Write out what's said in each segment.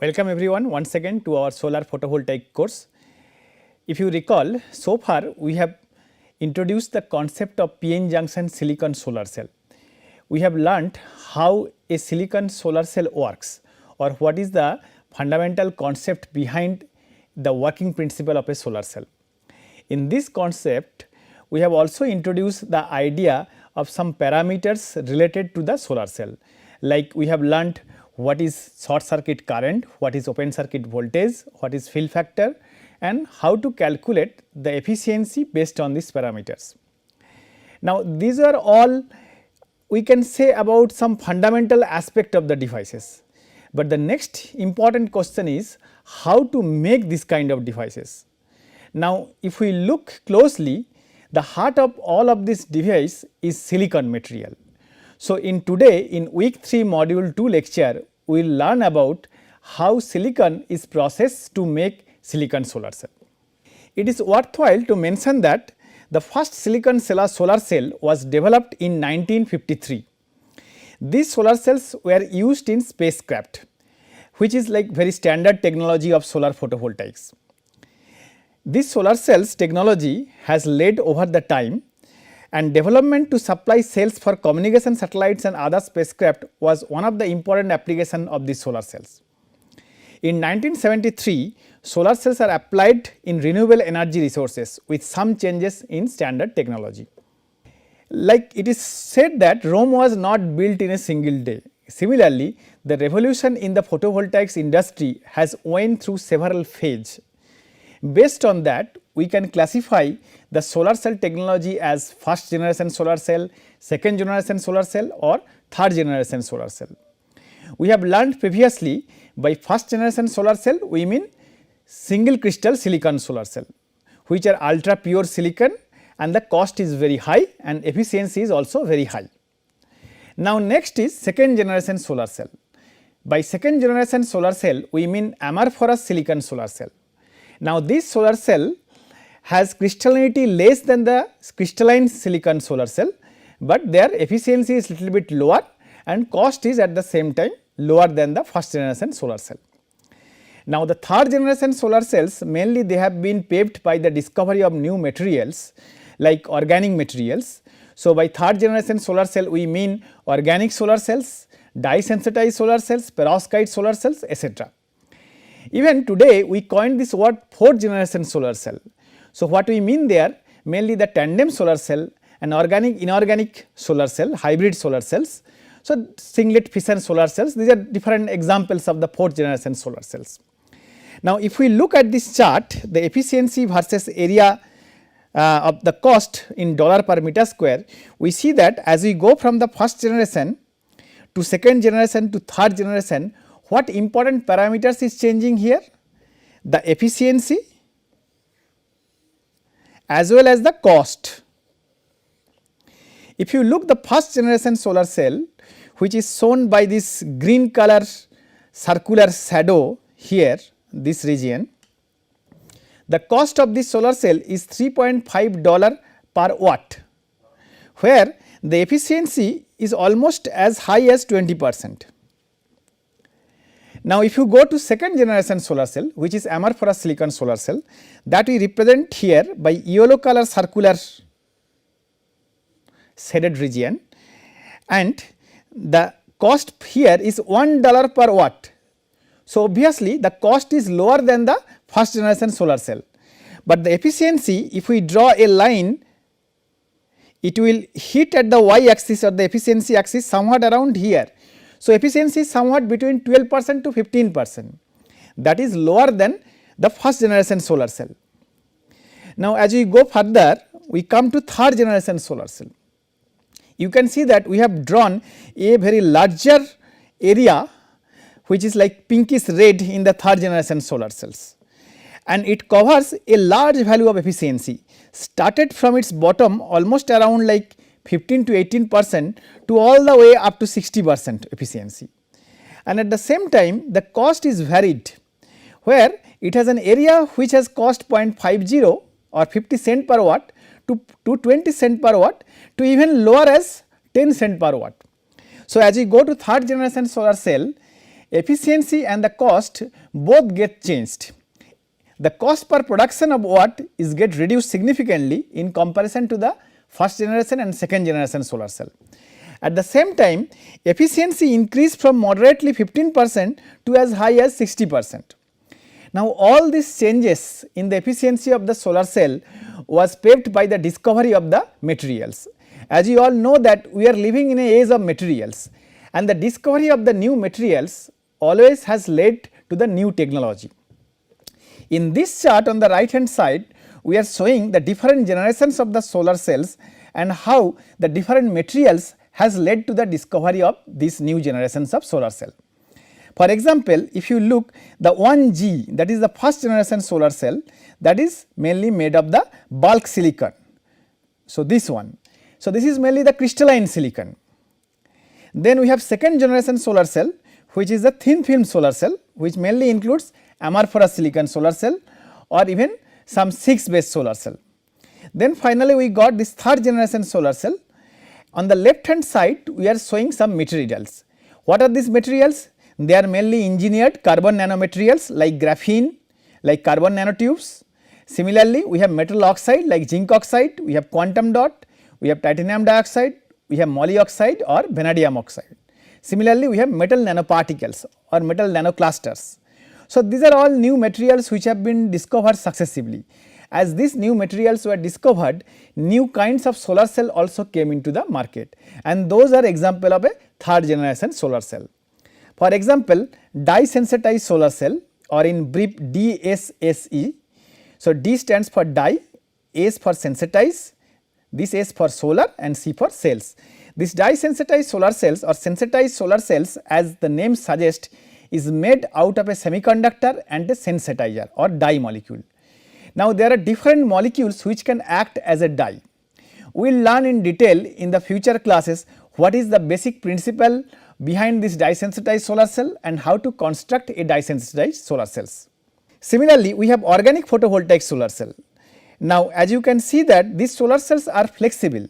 Welcome everyone once again to our solar photovoltaic course. If you recall, so far we have introduced the concept of PN junction silicon solar cell. We have learnt how a silicon solar cell works or what is the fundamental concept behind the working principle of a solar cell. In this concept, we have also introduced the idea of some parameters related to the solar cell, like we have learnt what is short circuit current, what is open circuit voltage, what is fill factor, and how to calculate the efficiency based on these parameters. Now, these are all we can say about some fundamental aspect of the devices, but the next important question is how to make this kind of devices. Now, if we look closely, the heart of all of this device is silicon material. So, in week 3 module 2 lecture, we will learn about how silicon is processed to make silicon solar cell. It is worthwhile to mention that the first silicon solar cell was developed in 1953. These solar cells were used in spacecraft, which is like very standard technology of solar photovoltaics. This solar cells technology has led over the time, and development to supply cells for communication satellites and other spacecraft was one of the important application of these solar cells. In 1973, solar cells are applied in renewable energy resources with some changes in standard technology. Like it is said that Rome was not built in a single day. Similarly, the revolution in the photovoltaics industry has went through several phases. Based on that, we can classify the solar cell technology as first generation solar cell, second generation solar cell or third generation solar cell. We have learned previously by first generation solar cell we mean single crystal silicon solar cell, which are ultra pure silicon and the cost is very high and efficiency is also very high. Now, next is second generation solar cell. By second generation solar cell we mean amorphous silicon solar cell. Now, this solar cell has crystallinity less than the crystalline silicon solar cell, but their efficiency is little bit lower and cost is at the same time lower than the first generation solar cell. Now, the third generation solar cells mainly they have been paved by the discovery of new materials like organic materials. So, by third generation solar cell we mean organic solar cells, dye sensitized solar cells, perovskite solar cells, etc. Even today we coined this word fourth generation solar cell. So, what we mean there mainly the tandem solar cell and organic inorganic solar cell, hybrid solar cells. So, singlet fission solar cells, these are different examples of the fourth generation solar cells. Now, if we look at this chart, the efficiency versus area of the cost in dollar per meter square, we see that as we go from the first generation to second generation to third generation, what important parameters is changing here? The efficiency as well as the cost. If you look the first generation solar cell, which is shown by this green color circular shadow here, this region, the cost of this solar cell is $3.5 per watt, where the efficiency is almost as high as 20%. Now, if you go to second generation solar cell, which is amorphous silicon solar cell, that we represent here by yellow color circular shaded region, and the cost here is $1 per watt. So, obviously, the cost is lower than the first generation solar cell, but the efficiency, if we draw a line, it will hit at the y axis or the efficiency axis somewhat around here. So, efficiency is somewhat between 12% to 15%, that is lower than the first generation solar cell. Now, as we go further, we come to third generation solar cell. You can see that we have drawn a very larger area which is like pinkish red in the third generation solar cells, and it covers a large value of efficiency started from its bottom almost around like 15 to 18% to all the way up to 60% efficiency, and at the same time the cost is varied, where it has an area which has cost 0.50 or 50 cent per watt to 20 cent per watt to even lower as 10 cent per watt. So, as we go to third generation solar cell, efficiency and the cost both get changed. The cost per production of watt is get reduced significantly in comparison to the first generation and second generation solar cell. At the same time, efficiency increased from moderately 15% to as high as 60%. Now, all these changes in the efficiency of the solar cell was paved by the discovery of the materials. As you all know that we are living in an age of materials, and the discovery of the new materials always has led to the new technology. In this chart on the right hand side, we are showing the different generations of the solar cells and how the different materials has led to the discovery of these new generations of solar cell. For example, if you look the 1G, that is the first generation solar cell, that is mainly made of the bulk silicon. So, this one. So, this is mainly the crystalline silicon. Then we have second generation solar cell, which is the thin film solar cell, which mainly includes amorphous silicon solar cell or even some 6 base solar cell. Then finally, we got this third generation solar cell. On the left hand side, we are showing some materials. What are these materials? They are mainly engineered carbon nanomaterials like graphene, like carbon nanotubes. Similarly, we have metal oxide like zinc oxide, we have quantum dot, we have titanium dioxide, we have moly oxide or vanadium oxide. Similarly, we have metal nanoparticles or metal nanoclusters. So, these are all new materials which have been discovered successively. As these new materials were discovered, new kinds of solar cell also came into the market, and those are example of a third generation solar cell. For example, dye sensitized solar cell or in brief DSSE. So, D stands for dye, S for sensitize, this S for solar and C for cells. This dye sensitized solar cells or sensitized solar cells, as the name suggests, is made out of a semiconductor and a sensitizer or dye molecule. Now, there are different molecules which can act as a dye. We will learn in detail in the future classes what is the basic principle behind this dye sensitized solar cell and how to construct a dye sensitized solar cells. Similarly, we have organic photovoltaic solar cell. Now, as you can see that these solar cells are flexible.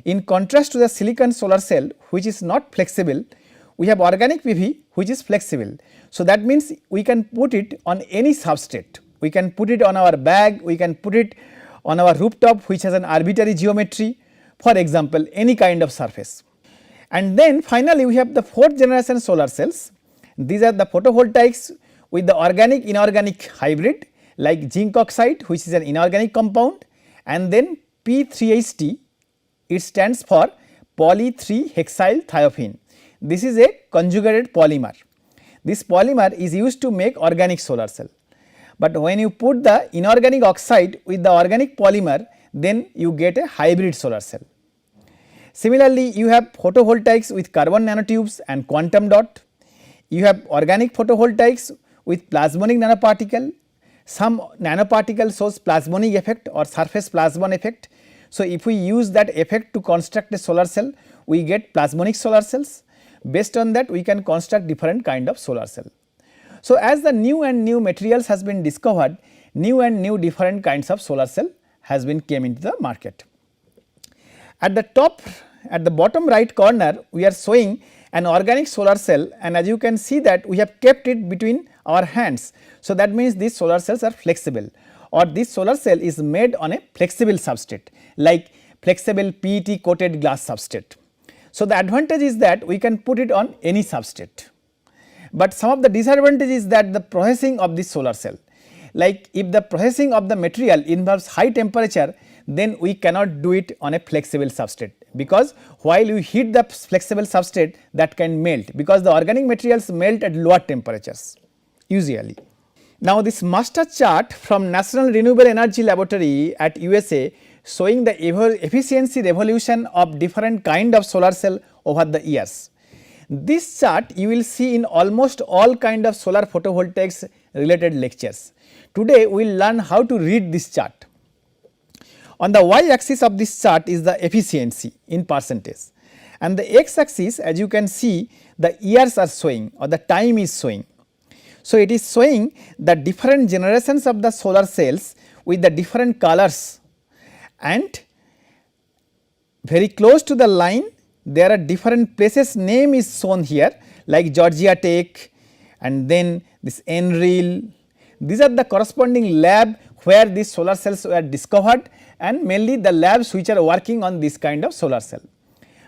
In contrast to the silicon solar cell which is not flexible, we have organic PV which is flexible. So, that means we can put it on any substrate. We can put it on our bag, we can put it on our rooftop which has an arbitrary geometry, for example, any kind of surface. And then finally, we have the fourth generation solar cells. These are the photovoltaics with the organic inorganic hybrid like zinc oxide, which is an inorganic compound, and then P3HT, it stands for poly 3 hexyl thiophene. This is a conjugated polymer. This polymer is used to make organic solar cell, but when you put the inorganic oxide with the organic polymer, then you get a hybrid solar cell. Similarly, you have photovoltaics with carbon nanotubes and quantum dot. You have organic photovoltaics with plasmonic nanoparticle. Some nanoparticle shows plasmonic effect or surface plasmon effect. So, if we use that effect to construct a solar cell, we get plasmonic solar cells. Based on that, we can construct different kind of solar cell. So, as the new and new materials has been discovered, new and new different kinds of solar cell has been came into the market. At the top, at the bottom right corner, we are showing an organic solar cell, and as you can see that we have kept it between our hands. So, that means these solar cells are flexible, or this solar cell is made on a flexible substrate like flexible PET coated glass substrate. So, the advantage is that we can put it on any substrate, but some of the disadvantage is that the processing of this solar cell, like if the processing of the material involves high temperature, then we cannot do it on a flexible substrate, because while you heat the flexible substrate, that can melt, because the organic materials melt at lower temperatures usually. Now, this master chart from National Renewable Energy Laboratory at USA showing the efficiency revolution of different kind of solar cell over the years. This chart you will see in almost all kind of solar photovoltaics related lectures. Today, we will learn how to read this chart. On the y axis of this chart is the efficiency in percentage, and the x axis, as you can see, the years are showing or the time is showing. So, it is showing the different generations of the solar cells with the different colors, and very close to the line there are different places name is shown here like Georgia Tech, and then this NREL. These are the corresponding lab where these solar cells were discovered, and mainly the labs which are working on this kind of solar cell.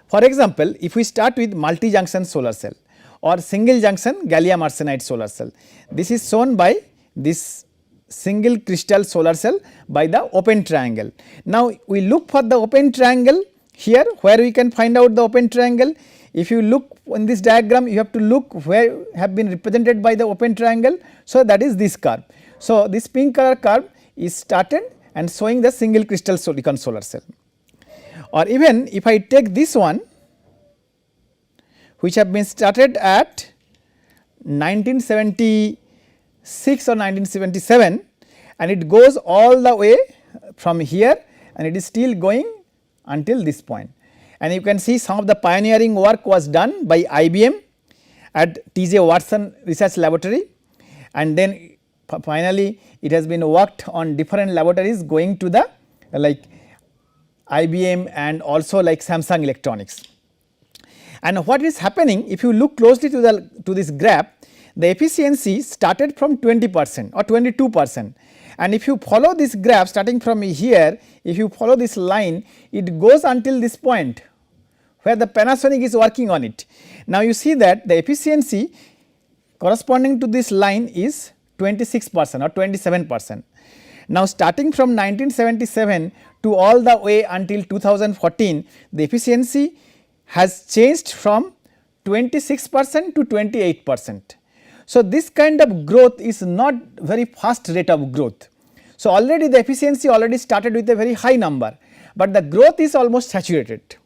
For example, if we start with multi junction solar cell or single junction gallium arsenide solar cell, this is shown by this single crystal solar cell by the open triangle. Now, we look for the open triangle here, where we can find out the open triangle. If you look in this diagram, you have to look where have been represented by the open triangle. So, that is this curve. So, this pink color curve is started and showing the single crystal silicon solar cell. Or even if I take this one, which have been started at 1976 or 1977, and it goes all the way from here, and it is still going until this point. And you can see some of the pioneering work was done by IBM at T.J. Watson Research Laboratory, and then finally it has been worked on different laboratories going to the like IBM and also like Samsung Electronics. And what is happening, if you look closely to this graph, the efficiency started from 20% or 22%, and if you follow this graph starting from here, if you follow this line, it goes until this point where the Panasonic is working on it. Now, you see that the efficiency corresponding to this line is 26% or 27%. Now, starting from 1977 to all the way until 2014, the efficiency has changed from 26% to 28%. So, this kind of growth is not very fast rate of growth. So, already the efficiency already started with a very high number, but the growth is almost saturated.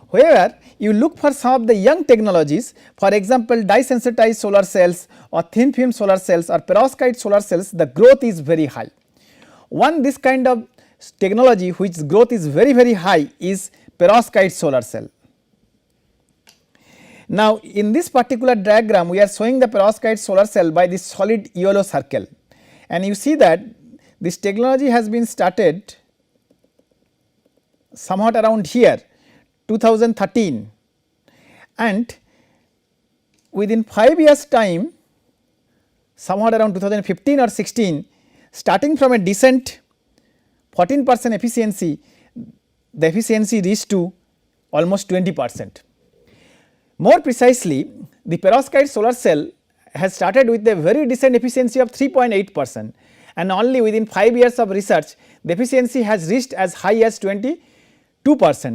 However, you look for some of the young technologies, for example, dye sensitized solar cells or thin film solar cells or perovskite solar cells, the growth is very high. One this kind of technology which growth is very high is perovskite solar cell. Now, in this particular diagram, we are showing the perovskite solar cell by this solid yellow circle, and you see that this technology has been started somewhat around here 2013, and within 5 years time, somewhat around 2015 or 16, starting from a decent 14% efficiency, the efficiency reached to almost 20%. More precisely, the perovskite solar cell has started with a very decent efficiency of 3.8%, and only within 5 years of research, the efficiency has reached as high as 22%,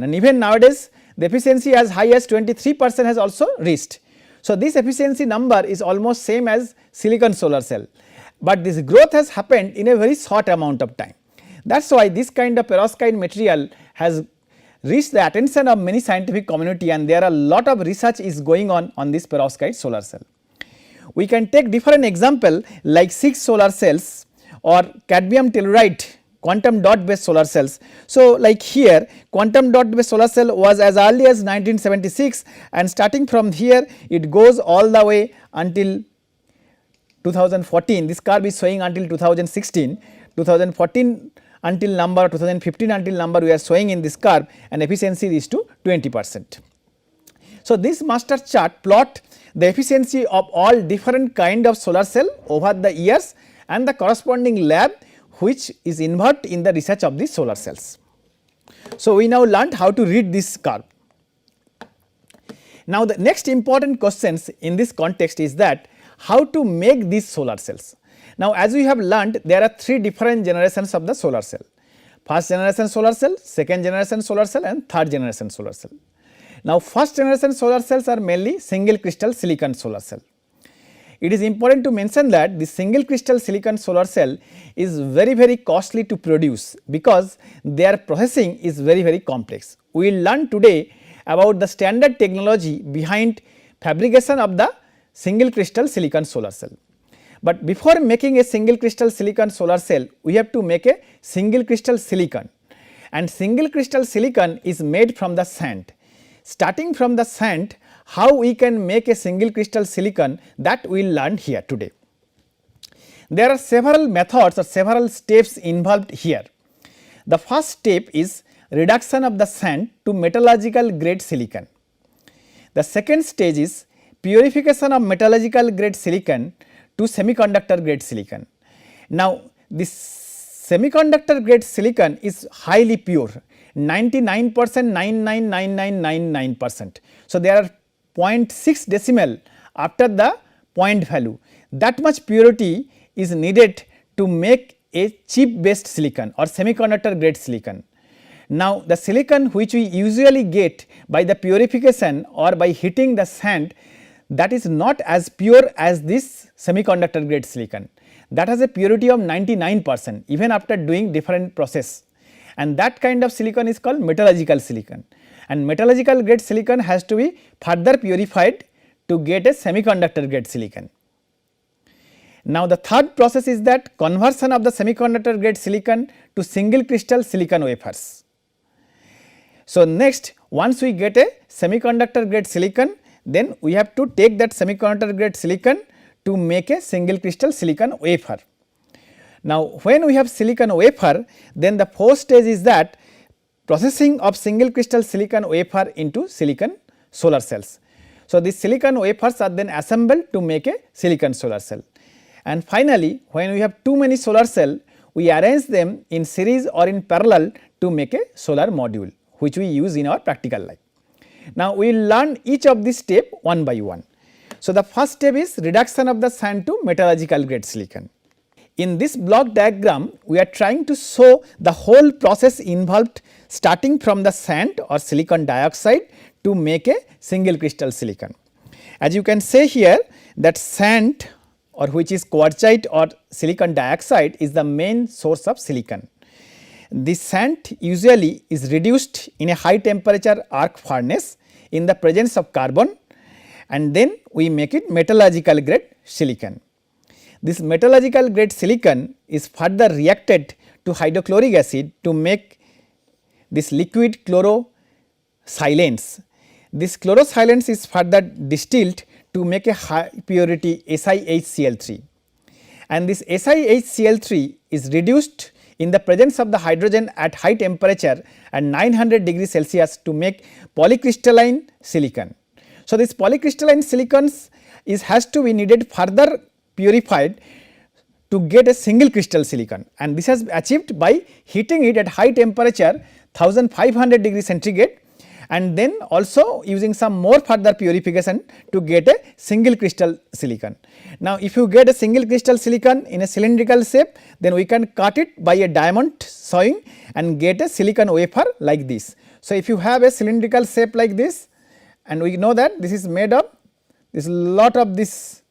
and even nowadays the efficiency as high as 23% has also reached. So, this efficiency number is almost same as silicon solar cell, but this growth has happened in a very short amount of time. That is why this kind of perovskite material has reached the attention of many scientific community, and there are a lot of research is going on this perovskite solar cell. We can take different example like 6 solar cells or cadmium telluride quantum dot based solar cells. So, like here quantum dot based solar cell was as early as 1976, and starting from here it goes all the way until 2014. This curve is showing until 2016, 2014 until number, 2015 until number we are showing in this curve, and efficiency is to 20%. So, this master chart plot the efficiency of all different kind of solar cell over the years and the corresponding lab which is involved in the research of these solar cells. So, we now learned how to read this curve. Now, the next important questions in this context is that how to make these solar cells. Now, as we have learned, there are 3 different generations of the solar cell: first generation solar cell, second generation solar cell, and third generation solar cell. Now, first generation solar cells are mainly single crystal silicon solar cell. It is important to mention that the single crystal silicon solar cell is very costly to produce because their processing is very complex. We will learn today about the standard technology behind fabrication of the single crystal silicon solar cell. But before making a single crystal silicon solar cell, we have to make a single crystal silicon, and single crystal silicon is made from the sand. Starting from the sand, how we can make a single crystal silicon, that we will learn here today. There are several methods or several steps involved here. The first step is reduction of the sand to metallurgical grade silicon. The second stage is purification of metallurgical grade silicon to semiconductor grade silicon. Now, this semiconductor grade silicon is highly pure, 99%, 999999%. So, there are 0.6 decimal after the point value. That much purity is needed to make a chip based silicon or semiconductor grade silicon. Now, the silicon which we usually get by the purification or by heating the sand, that is not as pure as this semiconductor grade silicon. That has a purity of 99% even after doing different process, and that kind of silicon is called metallurgical silicon, and metallurgical grade silicon has to be further purified to get a semiconductor grade silicon. Now, the third process is that conversion of the semiconductor grade silicon to single crystal silicon wafers. So, next once we get a semiconductor grade silicon, then we have to take that semiconductor grade silicon to make a single crystal silicon wafer. Now, when we have silicon wafer, then the fourth stage is that processing of single crystal silicon wafer into silicon solar cells. So, these silicon wafers are then assembled to make a silicon solar cell. And finally, when we have too many solar cell, we arrange them in series or in parallel to make a solar module, which we use in our practical life. Now, we will learn each of these step one by one. So, the first step is reduction of the sand to metallurgical grade silicon. In this block diagram, we are trying to show the whole process involved starting from the sand or silicon dioxide to make a single crystal silicon. As you can say here that sand, or which is quartzite or silicon dioxide, is the main source of silicon. This sand usually is reduced in a high temperature arc furnace in the presence of carbon, and then we make it metallurgical grade silicon. This metallurgical grade silicon is further reacted to hydrochloric acid to make this liquid chlorosilane. This chlorosilane is further distilled to make a high purity SiHCl3, and this SiHCl3 is reduced in the presence of the hydrogen at high temperature at 900 degrees Celsius to make polycrystalline silicon. So, this polycrystalline silicon has to be needed further purified to get a single crystal silicon, and this has achieved by heating it at high temperature 1500 degrees centigrade, and then also using some more further purification to get a single crystal silicon. Now, if you get a single crystal silicon in a cylindrical shape, then we can cut it by a diamond sawing and get a silicon wafer like this. So, if you have a cylindrical shape like this, and we know that this is made of this lot of this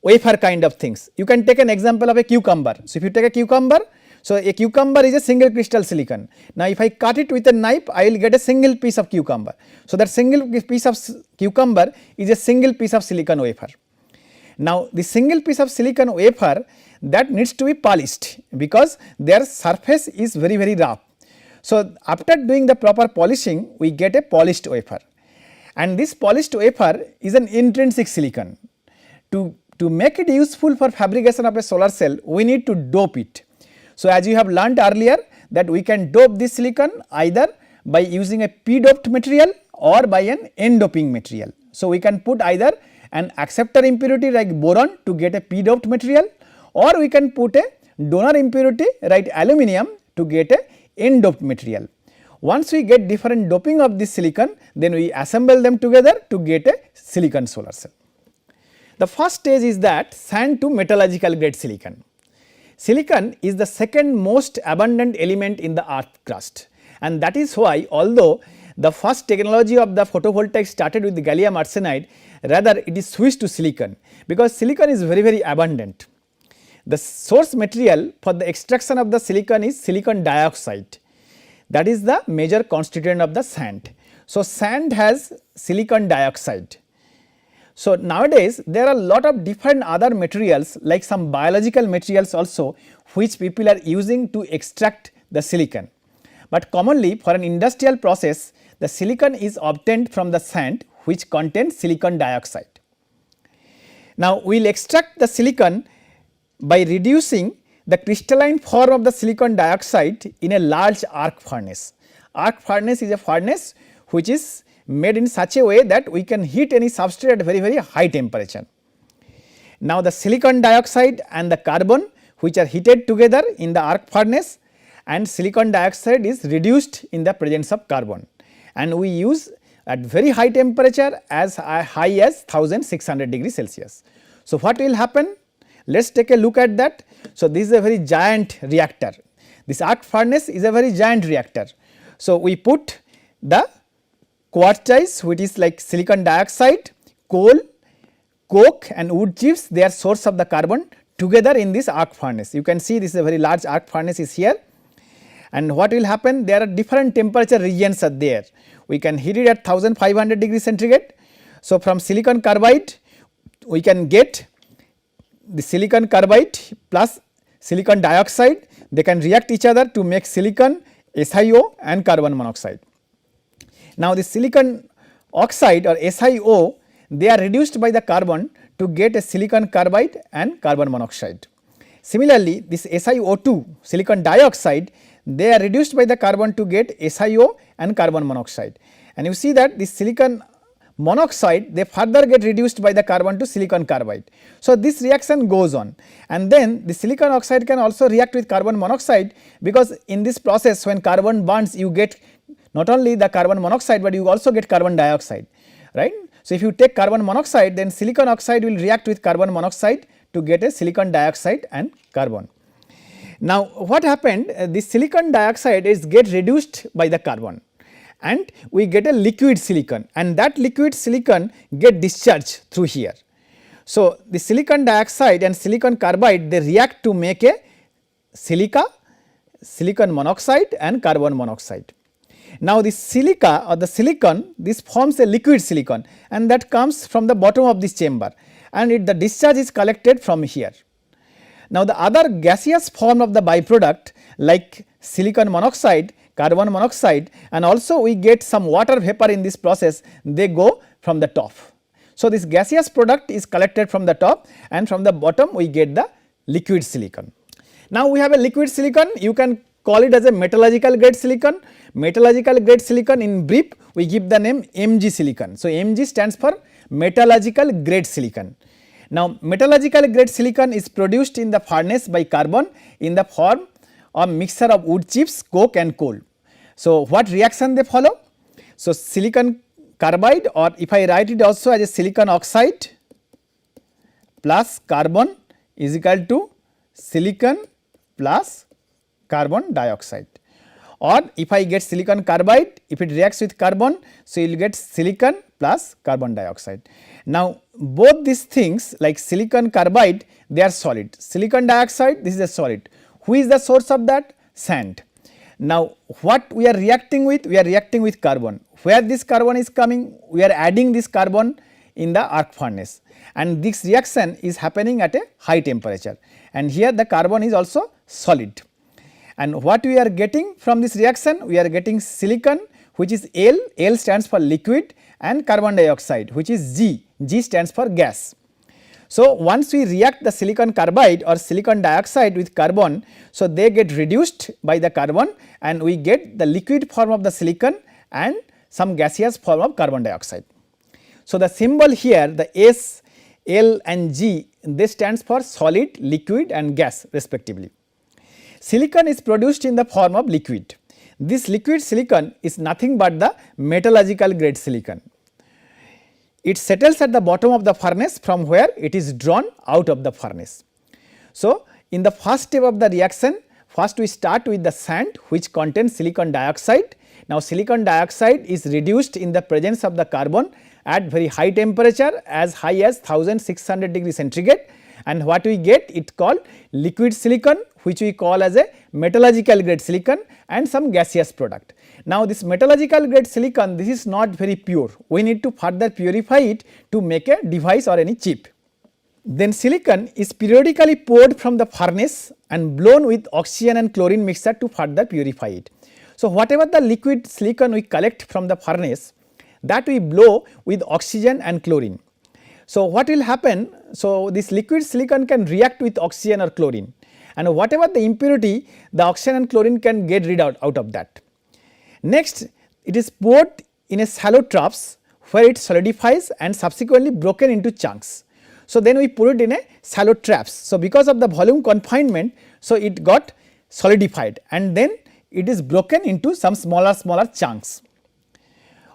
wafer kind of things. You can take an example of a cucumber. So, if you take a cucumber, so a cucumber is a single crystal silicon. Now, if I cut it with a knife, I will get a single piece of cucumber. So, that single piece of cucumber is a single piece of silicon wafer. Now, the single piece of silicon wafer, that needs to be polished because their surface is very rough. So, after doing the proper polishing, we get a polished wafer, and this polished wafer is an intrinsic silicon. To make it useful for fabrication of a solar cell, we need to dope it. So, as you have learnt earlier that we can dope this silicon either by using a p-doped material or by an n-doping material. So, we can put either an acceptor impurity like boron to get a p-doped material, or we can put a donor impurity like aluminum to get a n-doped material. Once we get different doping of this silicon, then we assemble them together to get a silicon solar cell. The first stage is that sand to metallurgical grade silicon. Silicon is the second most abundant element in the earth crust, and that is why although the first technology of the photovoltaic started with the gallium arsenide, rather it is switched to silicon because silicon is very abundant. The source material for the extraction of the silicon is silicon dioxide, that is the major constituent of the sand. So, sand has silicon dioxide. So, nowadays there are a lot of different other materials like some biological materials also which people are using to extract the silicon, but commonly for an industrial process the silicon is obtained from the sand which contains silicon dioxide. Now, we will extract the silicon by reducing the crystalline form of the silicon dioxide in a large arc furnace. Arc furnace is a furnace which is made in such a way that we can heat any substrate at very high temperature. Now, the silicon dioxide and the carbon which are heated together in the arc furnace, and silicon dioxide is reduced in the presence of carbon, and we use at very high temperature as high as 1600 degrees Celsius. So, what will happen? Let us take a look at that. So, this is a very giant reactor. This arc furnace is a very giant reactor. So, we put the quartzites, which is like silicon dioxide, coal, coke and wood chips, they are source of the carbon together in this arc furnace. You can see this is a very large arc furnace is here, and what will happen? There are different temperature regions are there. We can heat it at 1500 degrees centigrade. So, from silicon carbide we can get the silicon carbide plus silicon dioxide, they can react each other to make silicon, SiO and carbon monoxide. Now, the silicon oxide or SiO, they are reduced by the carbon to get a silicon carbide and carbon monoxide. Similarly, this SiO2, silicon dioxide, they are reduced by the carbon to get SiO and carbon monoxide, and you see that this silicon monoxide, they further get reduced by the carbon to silicon carbide. So, this reaction goes on, and then the silicon oxide can also react with carbon monoxide, because in this process when carbon burns you get not only the carbon monoxide, but you also get carbon dioxide, right. So, if you take carbon monoxide, then silicon oxide will react with carbon monoxide to get a silicon dioxide and carbon. Now, what happened? This silicon dioxide is get reduced by the carbon, and we get a liquid silicon, and that liquid silicon get discharged through here. So, the silicon dioxide and silicon carbide, they react to make a silica, silicon monoxide and carbon monoxide. Now, the silica or the silicon, this forms a liquid silicon, and that comes from the bottom of this chamber, and the discharge is collected from here. Now, the other gaseous form of the byproduct like silicon monoxide, carbon monoxide, and also we get some water vapor in this process, they go from the top. So, this gaseous product is collected from the top, and from the bottom we get the liquid silicon. Now, we have a liquid silicon, you can call it as a metallurgical grade silicon. Metallurgical grade silicon, in brief we give the name Mg silicon. So, Mg stands for metallurgical grade silicon. Now, metallurgical grade silicon is produced in the furnace by carbon in the form of mixture of wood chips, coke and coal. So, what reaction they follow? So, silicon carbide, or if I write it also as a silicon oxide plus carbon is equal to silicon plus carbon dioxide, or if I get silicon carbide, if it reacts with carbon, so you will get silicon plus carbon dioxide. Now, both these things like silicon carbide, they are solid, silicon dioxide, this is a solid. Who is the source of that? Sand. Now, what we are reacting with? We are reacting with carbon. Where this carbon is coming? We are adding this carbon in the arc furnace, and this reaction is happening at a high temperature, and here the carbon is also solid. And what we are getting from this reaction? We are getting silicon, which is L, L stands for liquid, and carbon dioxide, which is G, G stands for gas. So, once we react the silicon carbide or silicon dioxide with carbon, so they get reduced by the carbon, and we get the liquid form of the silicon and some gaseous form of carbon dioxide. So, the symbol here, the S, L and G, they stands for solid, liquid and gas respectively. Silicon is produced in the form of liquid. This liquid silicon is nothing but the metallurgical grade silicon. It settles at the bottom of the furnace from where it is drawn out of the furnace. So, in the first step of the reaction, first we start with the sand which contains silicon dioxide. Now, silicon dioxide is reduced in the presence of the carbon at very high temperature as high as 1600 degrees centigrade, and what we get, it called liquid silicon, which we call as a metallurgical grade silicon, and some gaseous product. Now, this metallurgical grade silicon, this is not very pure, we need to further purify it to make a device or any chip. Then silicon is periodically poured from the furnace and blown with oxygen and chlorine mixture to further purify it. So, whatever the liquid silicon we collect from the furnace, that we blow with oxygen and chlorine. So, what will happen? So, this liquid silicon can react with oxygen or chlorine, and whatever the impurity, the oxygen and chlorine can get rid out of that. Next, it is poured in a shallow troughs where it solidifies and subsequently broken into chunks. So, then we put it in a shallow traps. So, because of the volume confinement, so it got solidified and then it is broken into some smaller chunks.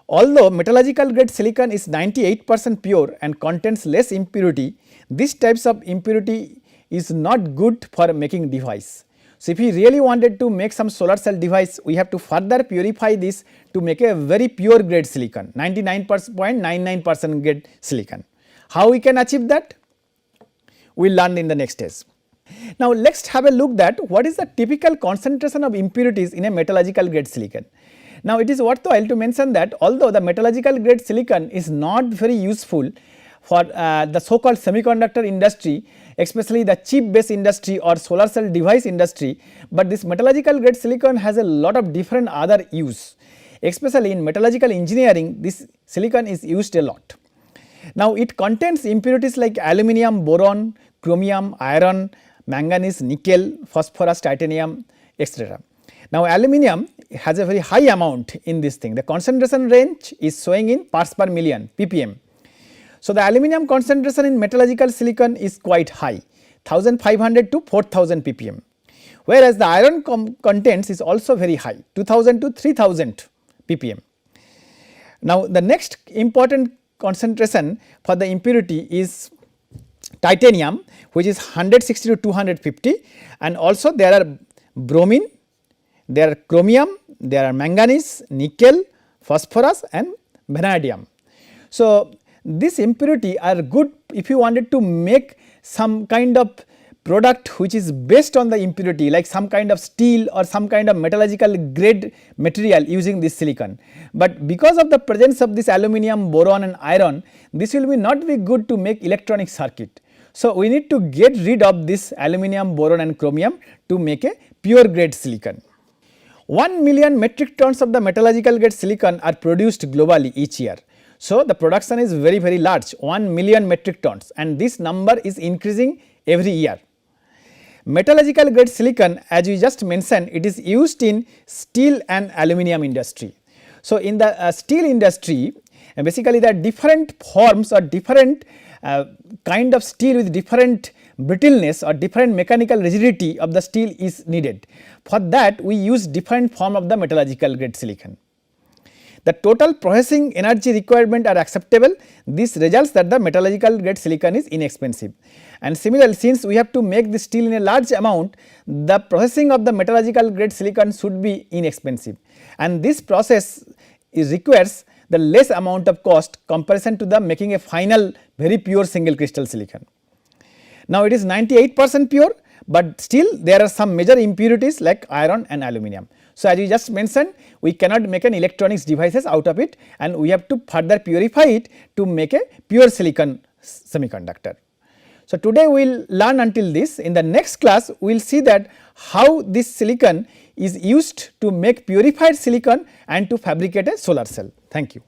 Although metallurgical grade silicon is 98% pure and contains less impurity, these types of impurity is not good for making device. So, if we really wanted to make some solar cell device, we have to further purify this to make a very pure grade silicon, 99.99% grade silicon. How we can achieve that? We will learn in the next stage. Now, let us have a look at what is the typical concentration of impurities in a metallurgical grade silicon. Now, it is worthwhile to mention that although the metallurgical grade silicon is not very useful for the so called semiconductor industry, especially the chip based industry or solar cell device industry, but this metallurgical grade silicon has a lot of different other use, especially in metallurgical engineering. This silicon is used a lot. Now, it contains impurities like aluminum, boron, chromium, iron, manganese, nickel, phosphorus, titanium, etc. Now, aluminum has a very high amount in this thing. The concentration range is showing in parts per million ppm. So, the aluminum concentration in metallurgical silicon is quite high, 1500 to 4000 ppm, whereas the iron contents is also very high, 2000 to 3000 ppm. Now, the next important concentration for the impurity is titanium, which is 160 to 250, and also there are bromine, there are chromium, there are manganese, nickel, phosphorus and vanadium. So, this impurity are good if you wanted to make some kind of product which is based on the impurity, like some kind of steel or some kind of metallurgical grade material using this silicon. But because of the presence of this aluminum, boron and iron, this will be not be good to make electronic circuit. So, we need to get rid of this aluminum, boron and chromium to make a pure grade silicon. 1 million metric tons of the metallurgical grade silicon are produced globally each year. So, the production is very large, 1 million metric tons, and this number is increasing every year. Metallurgical grade silicon, as we just mentioned, it is used in steel and aluminum industry. So, in the steel industry, basically there are different forms or different kind of steel with different brittleness or different mechanical rigidity of the steel is needed. For that we use different form of the metallurgical grade silicon. The total processing energy requirement are acceptable. This results that the metallurgical grade silicon is inexpensive. And similarly, since we have to make the steel in a large amount, the processing of the metallurgical grade silicon should be inexpensive, and this process requires the less amount of cost comparison to the making a final very pure single crystal silicon. Now, it is 98% pure, but still there are some major impurities like iron and aluminum. So, as you just mentioned, we cannot make an electronics devices out of it, and we have to further purify it to make a pure silicon semiconductor. So, today we will learn until this. In the next class, we will see that how this silicon is used to make purified silicon and to fabricate a solar cell. Thank you.